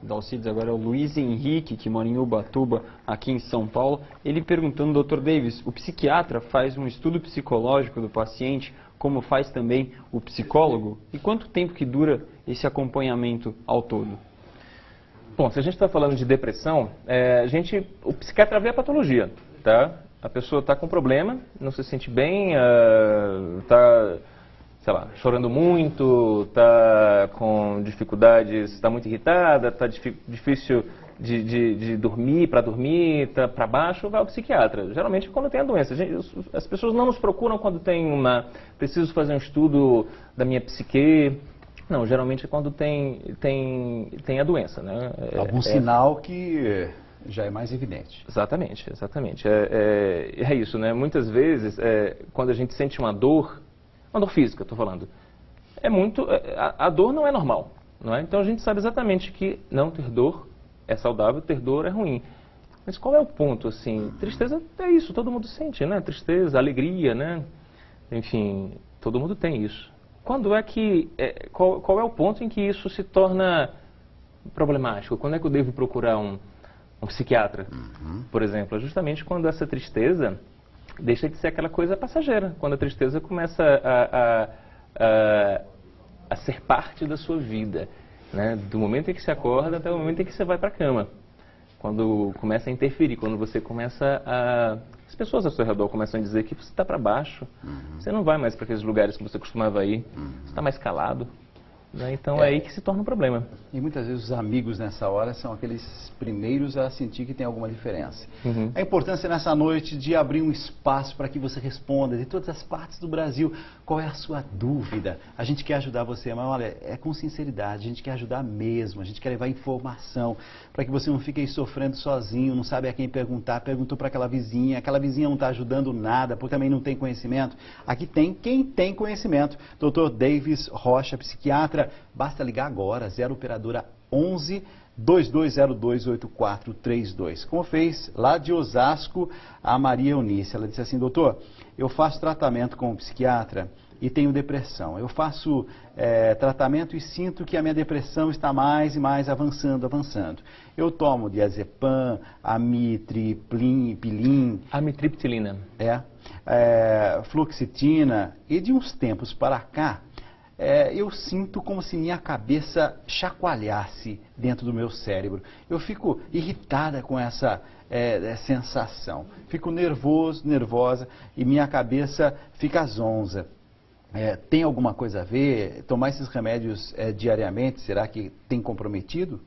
da Alcides, agora é o Luiz Henrique, que mora em Ubatuba, aqui em São Paulo. Ele perguntando, Dr. Davis, o psiquiatra faz um estudo psicológico do paciente, como faz também o psicólogo? E quanto tempo que dura esse acompanhamento ao todo? Bom, se a gente está falando de depressão, o psiquiatra vê a patologia, tá? A pessoa está com problema, não se sente bem, está, sei lá, chorando muito, está com dificuldades, está muito irritada, está difícil de dormir, está para baixo, vai ao psiquiatra. Geralmente quando tem a doença. As pessoas não nos procuram quando tem preciso fazer um estudo da minha psique. Não, geralmente é quando tem a doença, né? Algum sinal que já é mais evidente. Exatamente, exatamente. É isso, né? Muitas vezes, quando a gente sente uma dor física, estou falando, a dor não é normal, não é? Então a gente sabe exatamente que não ter dor é saudável, ter dor é ruim. Mas qual é o ponto, assim? Tristeza é isso, todo mundo sente, né? Tristeza, alegria, né? Enfim, todo mundo tem isso. Quando é que, qual é o ponto em que isso se torna problemático? Quando é que eu devo procurar um psiquiatra, por exemplo? É justamente quando essa tristeza deixa de ser aquela coisa passageira. Quando a tristeza começa a ser parte da sua vida, né? Do momento em que você acorda até o momento em que você vai para a cama. Quando começa a interferir, quando você começa as pessoas ao seu redor começam a dizer que você está para baixo, você não vai mais para aqueles lugares que você costumava ir, você está mais calado, né? Então é aí que se torna um problema. E muitas vezes os amigos nessa hora são aqueles primeiros a sentir que tem alguma diferença. A importância nessa noite de abrir um espaço para que você responda de todas as partes do Brasil. Qual é a sua dúvida? A gente quer ajudar você, mas olha, é com sinceridade, a gente quer ajudar mesmo, a gente quer levar informação para que você não fique aí sofrendo sozinho, não sabe a quem perguntar, perguntou para aquela vizinha não está ajudando nada, porque também não tem conhecimento. Aqui tem quem tem conhecimento, Dr. Davis Rocha, psiquiatra. Basta ligar agora, 0 operadora 11 2202-8432. Como fez lá de Osasco a Maria Eunice. Ela disse assim, doutor, eu faço tratamento com um psiquiatra e tenho depressão. Eu faço tratamento e sinto que a minha depressão está mais e mais avançando. Eu tomo diazepam, amitriptilina. Fluoxetina, e de uns tempos para cá, eu sinto como se minha cabeça chacoalhasse dentro do meu cérebro. Eu fico irritada com essa sensação. Fico nervosa e minha cabeça fica zonza. Tem alguma coisa a ver? Tomar esses remédios diariamente, será que tem comprometido?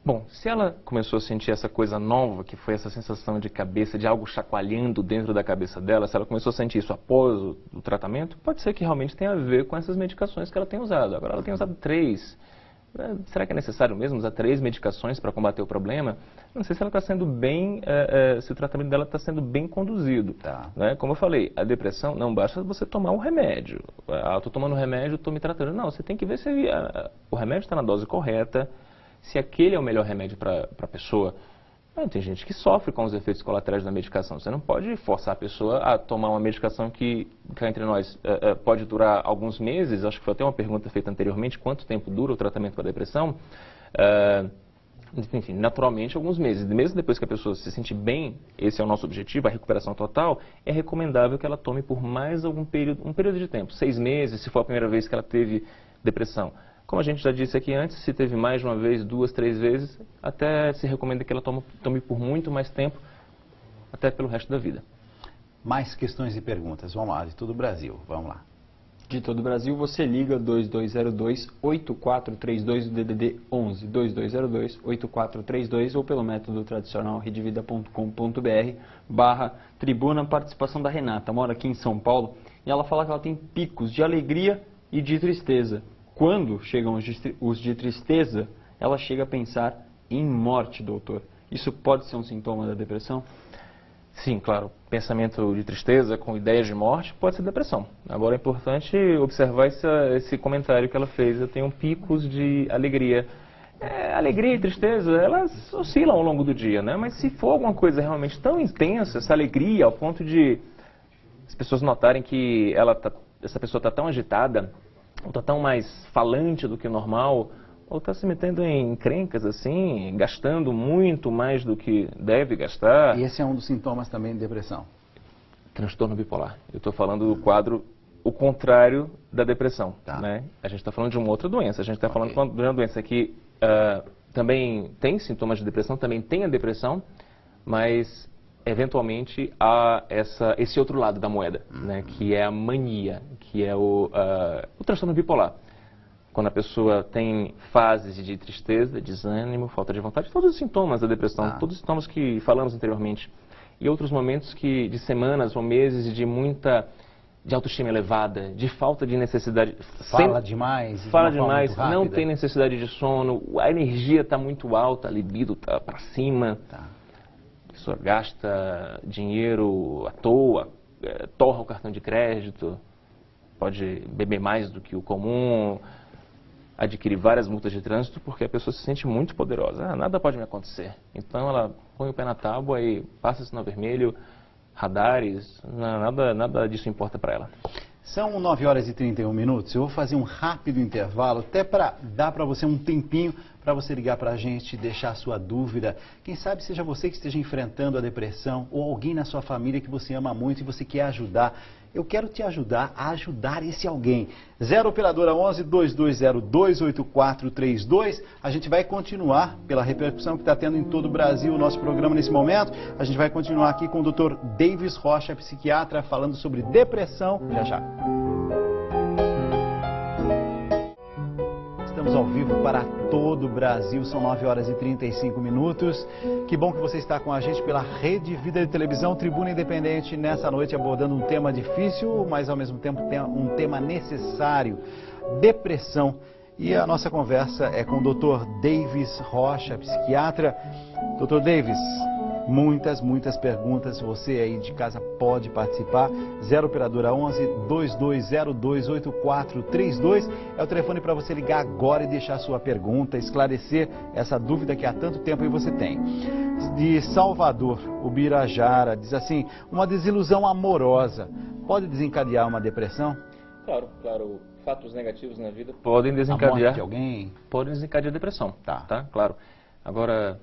Bom, se ela começou a sentir essa coisa nova, que foi essa sensação de cabeça, de algo chacoalhando dentro da cabeça dela, se ela começou a sentir isso após o tratamento, pode ser que realmente tenha a ver com essas medicações que ela tem usado. Agora ela tem usado 3. Será que é necessário mesmo usar 3 medicações para combater o problema? Não sei se ela está sendo bem, se o tratamento dela está sendo bem conduzido. Tá. Né? Como eu falei, a depressão não basta você tomar um remédio. Estou tomando um remédio, estou me tratando. Não, você tem que ver se o remédio está na dose correta, se aquele é o melhor remédio para a pessoa. Tem gente que sofre com os efeitos colaterais da medicação. Você não pode forçar a pessoa a tomar uma medicação que cá entre nós, pode durar alguns meses. Acho que foi até uma pergunta feita anteriormente, quanto tempo dura o tratamento para a depressão? Enfim, naturalmente alguns meses. Mesmo depois que a pessoa se sente bem, esse é o nosso objetivo, a recuperação total, é recomendável que ela tome por mais um período de tempo, 6 meses, se for a primeira vez que ela teve depressão. Como a gente já disse aqui antes, se teve mais de uma vez, 2, 3 vezes, até se recomenda que ela tome por muito mais tempo, até pelo resto da vida. Mais questões e perguntas, vamos lá, de todo o Brasil, vamos lá. De todo o Brasil, você liga 2202-8432 do DDD 11, 2202-8432 ou pelo método tradicional redevida.com.br/tribuna. Participação da Renata, mora aqui em São Paulo, e ela fala que ela tem picos de alegria e de tristeza. Quando chegam os de tristeza, ela chega a pensar em morte, doutor. Isso pode ser um sintoma da depressão? Sim, claro. Pensamento de tristeza com ideias de morte pode ser depressão. Agora é importante observar esse comentário que ela fez. Eu tenho picos de alegria. Alegria e tristeza, elas oscilam ao longo do dia, né? Mas se for alguma coisa realmente tão intensa, essa alegria, ao ponto de as pessoas notarem que essa pessoa está tão agitada, ou está tão mais falante do que o normal, ou está se metendo em encrencas assim, gastando muito mais do que deve gastar. E esse é um dos sintomas também de depressão. Transtorno bipolar. Eu estou falando do quadro, o contrário da depressão. Tá. Né? A gente está falando de uma outra doença. A gente está falando de uma doença que também tem sintomas de depressão, também tem a depressão, mas eventualmente há esse outro lado da moeda, né? Que é a mania, que é o transtorno bipolar. Quando a pessoa tem fases de tristeza, desânimo, falta de vontade, todos os sintomas da depressão, todos os sintomas que falamos anteriormente. E outros momentos de semanas ou meses de autoestima elevada, de falta de necessidade. Fala demais. Fala demais, não tem necessidade de sono, a energia está muito alta, a libido está para cima. A pessoa gasta dinheiro à toa, torra o cartão de crédito, pode beber mais do que o comum, adquirir várias multas de trânsito porque a pessoa se sente muito poderosa. Nada pode me acontecer. Então ela põe o pé na tábua e passa sinal vermelho, radares, nada disso importa para ela. São 9 horas e 31 minutos. Eu vou fazer um rápido intervalo, até para dar para você um tempinho para você ligar para a gente, deixar a sua dúvida. Quem sabe seja você que esteja enfrentando a depressão ou alguém na sua família que você ama muito e você quer ajudar. Eu quero te ajudar a ajudar esse alguém. 0 operadora 11 2202 8432. A gente vai continuar pela repercussão que está tendo em todo o Brasil o nosso programa nesse momento. A gente vai continuar aqui com o Dr. Davis Rocha, psiquiatra, falando sobre depressão. Já já. Estamos ao vivo para todo o Brasil, são 9 horas e 35 minutos. Que bom que você está com a gente pela Rede Vida de Televisão, Tribuna Independente, nessa noite abordando um tema difícil, mas ao mesmo tempo um tema necessário, depressão. E a nossa conversa é com o Dr. Davis Rocha, psiquiatra. Dr. Davis, muitas perguntas, você aí de casa pode participar. 0 operadora 11 2202 8432 é o telefone para você ligar agora e deixar sua pergunta, esclarecer essa dúvida que há tanto tempo aí você tem. De Salvador, o Birajara diz assim: uma desilusão amorosa pode desencadear uma depressão? Claro. Fatos negativos na vida podem desencadear. A morte de alguém? Podem desencadear depressão. Tá, claro. Agora,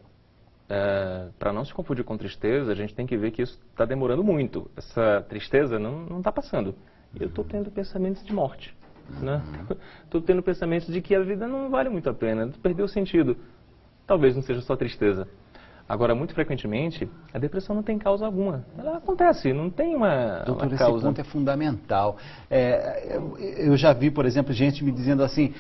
para não se confundir com tristeza, a gente tem que ver que isso está demorando muito. Essa tristeza não está passando. Eu estou tendo pensamentos de morte. Estou tendo pensamentos de que a vida não vale muito a pena, perdeu o sentido. Talvez não seja só tristeza. Agora, muito frequentemente, a depressão não tem causa alguma. Ela acontece, não tem uma causa. Esse ponto é fundamental. Eu já vi, por exemplo, gente me dizendo assim,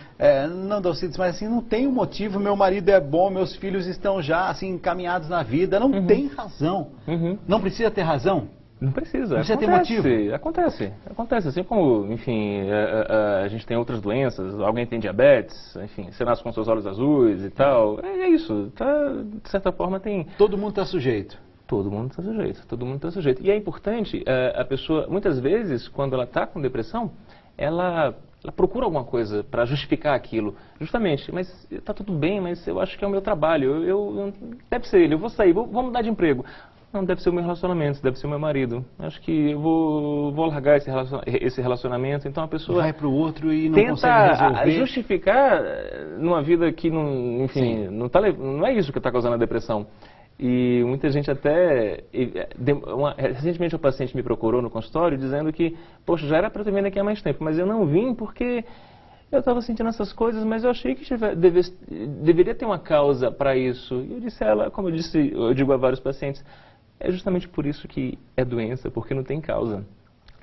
não, Dalcides, mas assim, não tem um motivo, meu marido é bom, meus filhos estão já assim encaminhados na vida, não tem razão. Não precisa ter razão? Não precisa. Não precisa ter motivo? Acontece. Assim como, enfim, a gente tem outras doenças, alguém tem diabetes, enfim, você nasce com seus olhos azuis e tal. É isso. De certa forma tem... Todo mundo está sujeito. Todo mundo está sujeito. E é importante, a pessoa, muitas vezes, quando ela está com depressão, ela procura alguma coisa para justificar aquilo. Justamente, mas está tudo bem, mas eu acho que é o meu trabalho. Deve ser ele, eu vou sair, vou mudar de emprego. Não, deve ser o meu relacionamento, deve ser o meu marido. Acho que eu vou largar esse relacionamento. Então a pessoa vai para o outro e não consegue resolver. Tenta justificar numa vida que não, enfim, não é isso que está causando a depressão. E muita gente até... recentemente um paciente me procurou no consultório dizendo que, poxa, já era para eu ter vindo aqui há mais tempo, mas eu não vim porque eu estava sentindo essas coisas, mas eu achei que deveria ter uma causa para isso. E eu disse a ela, como eu digo a vários pacientes, é justamente por isso que é doença, porque não tem causa.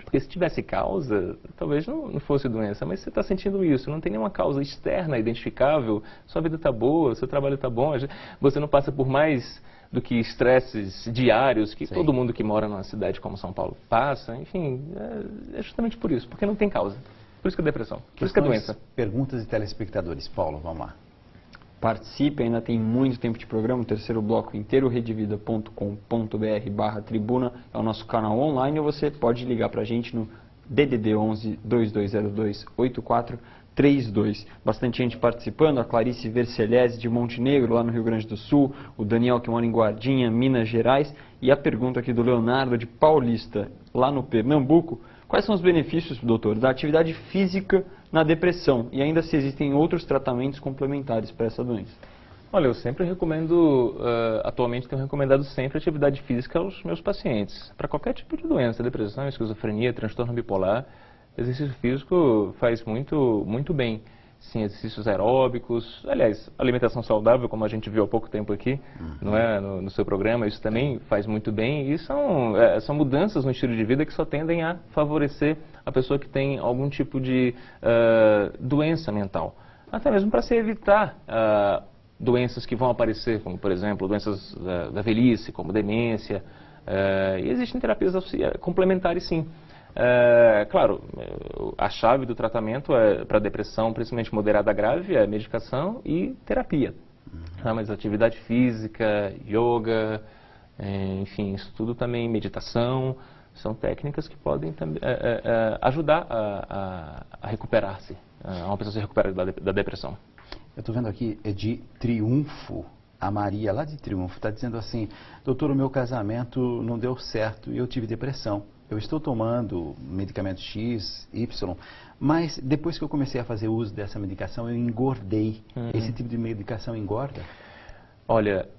Porque se tivesse causa, talvez não fosse doença, mas você está sentindo isso, não tem nenhuma causa externa identificável, sua vida está boa, seu trabalho está bom, você não passa por mais do que estresses diários que todo mundo que mora numa cidade como São Paulo passa, enfim, é justamente por isso, porque não tem causa. Por isso que é depressão, por isso que é doença. Perguntas de telespectadores. Paulo, vamos lá. Participe, ainda tem muito tempo de programa, o terceiro bloco inteiro, redevida.com.br/tribuna é o nosso canal online, ou você pode ligar para a gente no DDD 11 2202 8432. Bastante gente participando, a Clarice Vercelhese de Montenegro, lá no Rio Grande do Sul, o Daniel que mora em Guardinha, Minas Gerais, e a pergunta aqui do Leonardo de Paulista, lá no Pernambuco: quais são os benefícios, doutor, da atividade física na depressão e ainda se existem outros tratamentos complementares para essa doença. Olha, eu sempre recomendo, atualmente tenho recomendado sempre atividade física aos meus pacientes, para qualquer tipo de doença, depressão, esquizofrenia, transtorno bipolar, exercício físico faz muito bem. Sim, exercícios aeróbicos, aliás, alimentação saudável, como a gente viu há pouco tempo aqui, não é, no seu programa, isso também faz muito bem e são mudanças no estilo de vida que só tendem a favorecer a pessoa que tem algum tipo de doença mental, até mesmo para se evitar doenças que vão aparecer, como por exemplo, doenças da velhice, como demência, e existem terapias complementares sim. Claro, a chave do tratamento para depressão, principalmente moderada a grave, é medicação e terapia. Mas atividade física, yoga, enfim, isso tudo também, meditação, são técnicas que podem também ajudar a recuperar-se, a uma pessoa se recuperar da depressão. Eu estou vendo aqui, é de Triunfo. A Maria, lá de Triunfo, está dizendo assim: doutor, o meu casamento não deu certo e eu tive depressão. Eu estou tomando medicamento X, Y, mas depois que eu comecei a fazer uso dessa medicação, eu engordei. Esse tipo de medicação engorda? Olha,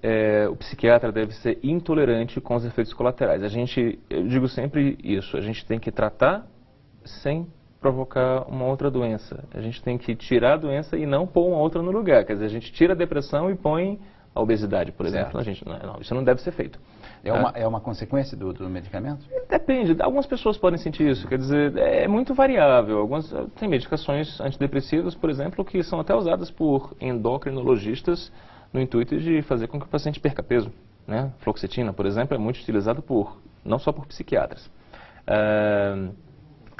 o psiquiatra deve ser intolerante com os efeitos colaterais. Eu digo sempre isso, a gente tem que tratar sem provocar uma outra doença. A gente tem que tirar a doença e não pôr uma outra no lugar. Quer dizer, a gente tira a depressão e põe a obesidade, por exemplo. Isso não deve ser feito. É uma consequência do medicamento? Depende. Algumas pessoas podem sentir isso. Quer dizer, é muito variável. Tem medicações antidepressivas, por exemplo, que são até usadas por endocrinologistas no intuito de fazer com que o paciente perca peso, né? Fluoxetina, por exemplo, é muito utilizado não só por psiquiatras.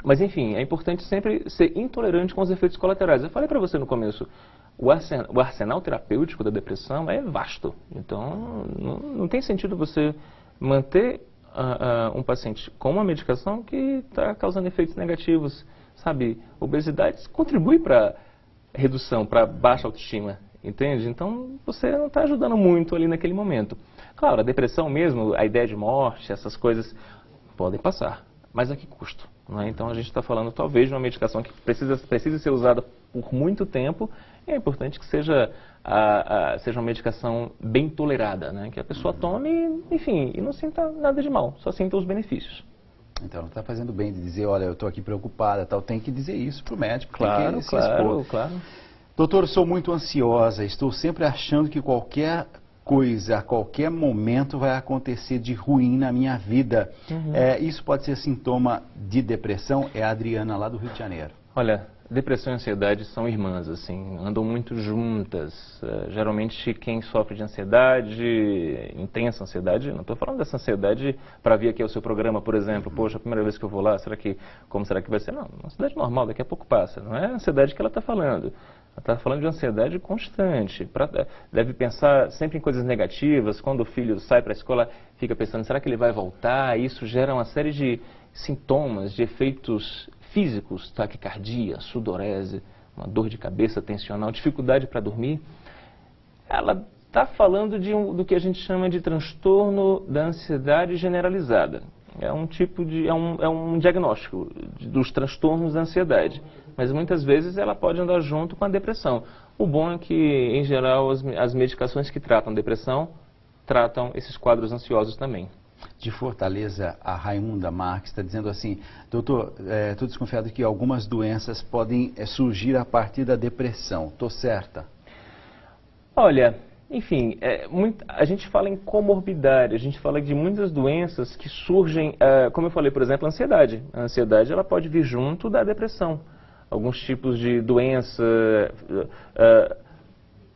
Mas, enfim, é importante sempre ser intolerante com os efeitos colaterais. Eu falei para você no começo, o arsenal terapêutico da depressão é vasto. Então, não tem sentido você manter um paciente com uma medicação que está causando efeitos negativos. Sabe, obesidade contribui para redução, para baixa autoestima, entende? Então, você não está ajudando muito ali naquele momento. Claro, a depressão mesmo, a ideia de morte, essas coisas podem passar, mas a que custo? Não é? Então, a gente está falando talvez de uma medicação que precisa ser usada por muito tempo. É importante que seja uma medicação bem tolerada, né? Que a pessoa tome, enfim, e não sinta nada de mal, só sinta os benefícios. Então, ela está fazendo bem de dizer, olha, eu estou aqui preocupada, tal. Tem que dizer isso para o médico, claro, tem que se expor. Claro. Doutor, sou muito ansiosa, estou sempre achando que qualquer coisa, a qualquer momento vai acontecer de ruim na minha vida. Isso pode ser sintoma de depressão? É a Adriana, lá do Rio de Janeiro. Olha, depressão e ansiedade são irmãs, assim, andam muito juntas. Geralmente quem sofre de ansiedade, intensa ansiedade, não estou falando dessa ansiedade para vir aqui ao seu programa, por exemplo, poxa, a primeira vez que eu vou lá, como será que vai ser? Não, uma ansiedade normal, daqui a pouco passa. Não é a ansiedade que ela está falando. Ela está falando de ansiedade constante. Deve pensar sempre em coisas negativas. Quando o filho sai para a escola, fica pensando, será que ele vai voltar? Isso gera uma série de sintomas, de efeitos físicos, taquicardia, sudorese, uma dor de cabeça tensional, dificuldade para dormir. Ela está falando do que a gente chama de transtorno da ansiedade generalizada. É um diagnóstico dos transtornos da ansiedade, mas muitas vezes ela pode andar junto com a depressão. O bom é que, em geral, as medicações que tratam depressão tratam esses quadros ansiosos também. De Fortaleza, a Raimunda Marques está dizendo assim, doutor, estou desconfiado que algumas doenças podem surgir a partir da depressão. Estou certa? Olha, enfim, a gente fala em comorbidade, a gente fala de muitas doenças que surgem, como eu falei, por exemplo, a ansiedade. A ansiedade ela pode vir junto da depressão. Alguns tipos de doença,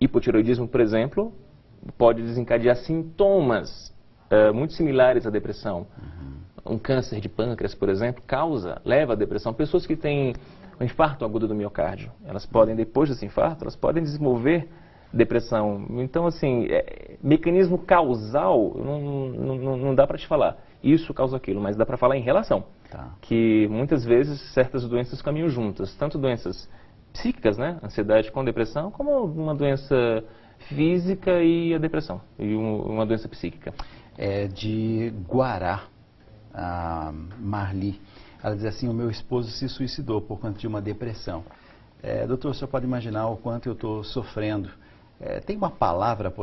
hipotireoidismo, por exemplo, pode desencadear sintomas muito similares à depressão. Um câncer de pâncreas, por exemplo, leva à depressão. Pessoas que têm um infarto agudo do miocárdio, elas podem, depois desse infarto, elas podem desenvolver depressão. Então, assim, mecanismo causal, não dá para te falar. Isso causa aquilo, mas dá para falar em relação. Tá. Que muitas vezes certas doenças caminham juntas. Tanto doenças psíquicas, né, ansiedade com depressão, como uma doença física e a depressão, e uma doença psíquica. De Guará, a Marli. Ela diz assim, o meu esposo se suicidou por conta de uma depressão. Doutor, o senhor pode imaginar o quanto eu estou sofrendo. Tem uma palavra,